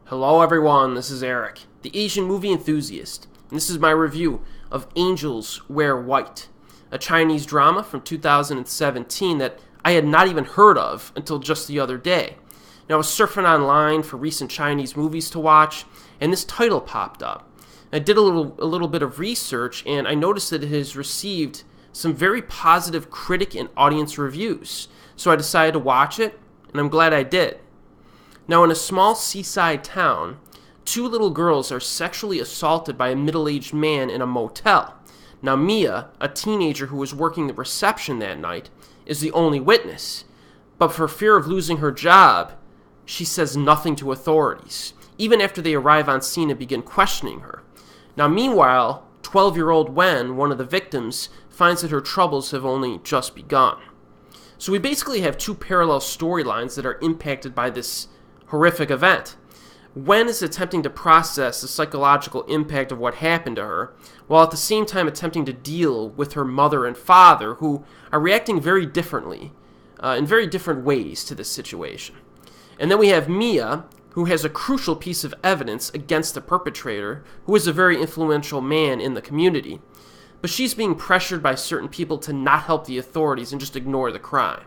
Hello everyone, this is Erik, the Asian movie enthusiast, and this is my review of Angels Wear White, a Chinese drama from 2017 that I had not even heard of until just the other day. Now, I was surfing online for recent Chinese movies to watch, and this title popped up. I did a little bit of research, and I noticed that it has received some very positive critic and audience reviews, so I decided to watch it, and I'm glad I did. Now, in a small seaside town, two little girls are sexually assaulted by a middle-aged man in a motel. Now, Mia, a teenager who was working the reception that night, is the only witness. But for fear of losing her job, she says nothing to authorities, even after they arrive on scene and begin questioning her. Now, meanwhile, 12-year-old Wen, one of the victims, finds that her troubles have only just begun. So we basically have two parallel storylines that are impacted by this horrific event. Wen is attempting to process the psychological impact of what happened to her, while at the same time attempting to deal with her mother and father, who are reacting very differently, in very different ways to this situation. And then we have Mia, who has a crucial piece of evidence against the perpetrator, who is a very influential man in the community. But she's being pressured by certain people to not help the authorities and just ignore the crime.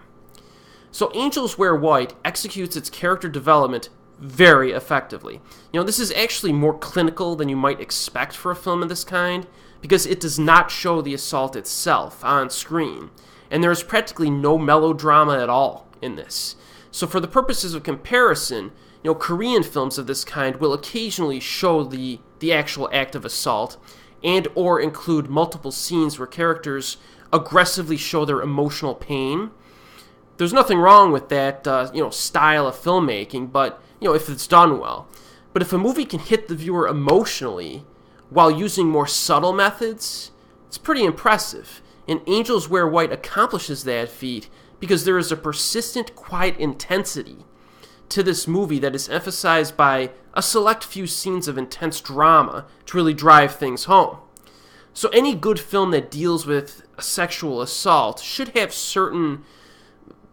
So Angels Wear White executes its character development very effectively. This is actually more clinical than you might expect for a film of this kind, because it does not show the assault itself on screen, and there is practically no melodrama at all in this. So for the purposes of comparison, Korean films of this kind will occasionally show the actual act of assault, and or include multiple scenes where characters aggressively show their emotional pain. There's nothing wrong with that, style of filmmaking, but, if it's done well. But if a movie can hit the viewer emotionally while using more subtle methods, it's pretty impressive. And Angels Wear White accomplishes that feat because there is a persistent, quiet intensity to this movie that is emphasized by a select few scenes of intense drama to really drive things home. So any good film that deals with a sexual assault should have certain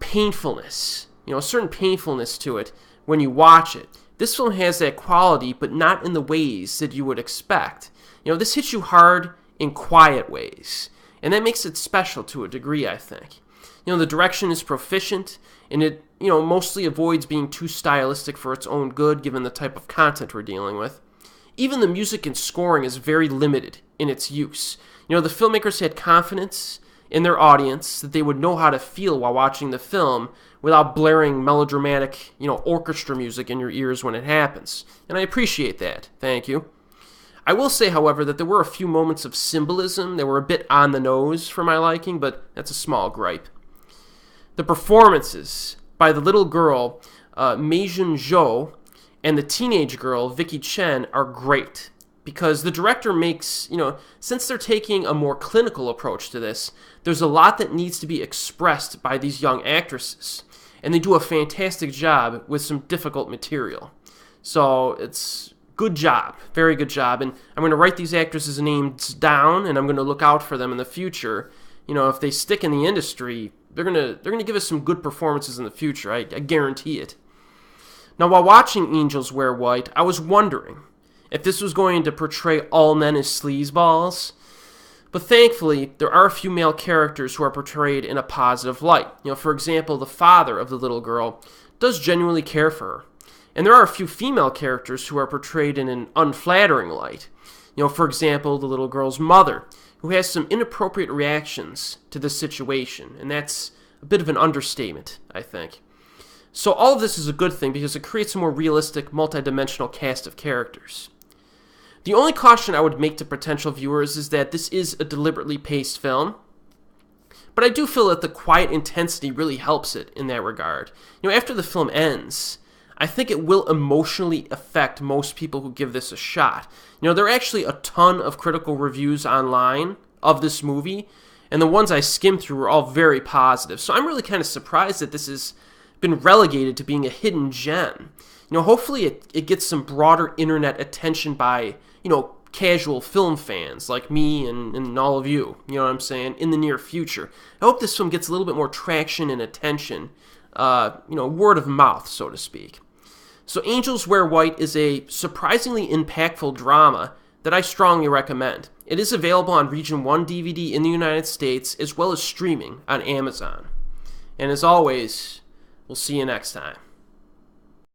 painfulness, a certain painfulness to it when you watch it. This film has that quality, but not in the ways that you would expect. This hits you hard in quiet ways, and that makes it special to a degree, I think. The direction is proficient, and it, mostly avoids being too stylistic for its own good, given the type of content we're dealing with. Even the music and scoring is very limited in its use. The filmmakers had confidence in their audience that they would know how to feel while watching the film without blaring melodramatic, orchestra music in your ears when it happens. And I appreciate that. Thank you. I will say, however, that there were a few moments of symbolism that were a bit on the nose for my liking, but that's a small gripe. The performances by the little girl, Meijun Zhou, and the teenage girl, Vicky Chen, are great. Because the director makes, since they're taking a more clinical approach to this, there's a lot that needs to be expressed by these young actresses. And they do a fantastic job with some difficult material. So it's good job, very good job. And I'm going to write these actresses' names down, and I'm going to look out for them in the future. If they stick in the industry, they're going to give us some good performances in the future. I guarantee it. Now, while watching Angels Wear White, I was wondering if this was going to portray all men as sleazeballs. But thankfully, there are a few male characters who are portrayed in a positive light. For example, the father of the little girl does genuinely care for her. And there are a few female characters who are portrayed in an unflattering light. For example, the little girl's mother, who has some inappropriate reactions to this situation. And that's a bit of an understatement, I think. So all of this is a good thing because it creates a more realistic, multidimensional cast of characters. The only caution I would make to potential viewers is that this is a deliberately paced film, but I do feel that the quiet intensity really helps it in that regard. After the film ends, I think it will emotionally affect most people who give this a shot. There are actually a ton of critical reviews online of this movie, and the ones I skimmed through were all very positive, so I'm really kind of surprised that this has been relegated to being a hidden gem. Hopefully it gets some broader internet attention by, casual film fans like me and all of you, what I'm saying, in the near future. I hope this film gets a little bit more traction and attention, word of mouth, so to speak. So Angels Wear White is a surprisingly impactful drama that I strongly recommend. It is available on Region 1 DVD in the United States as well as streaming on Amazon. And as always, we'll see you next time.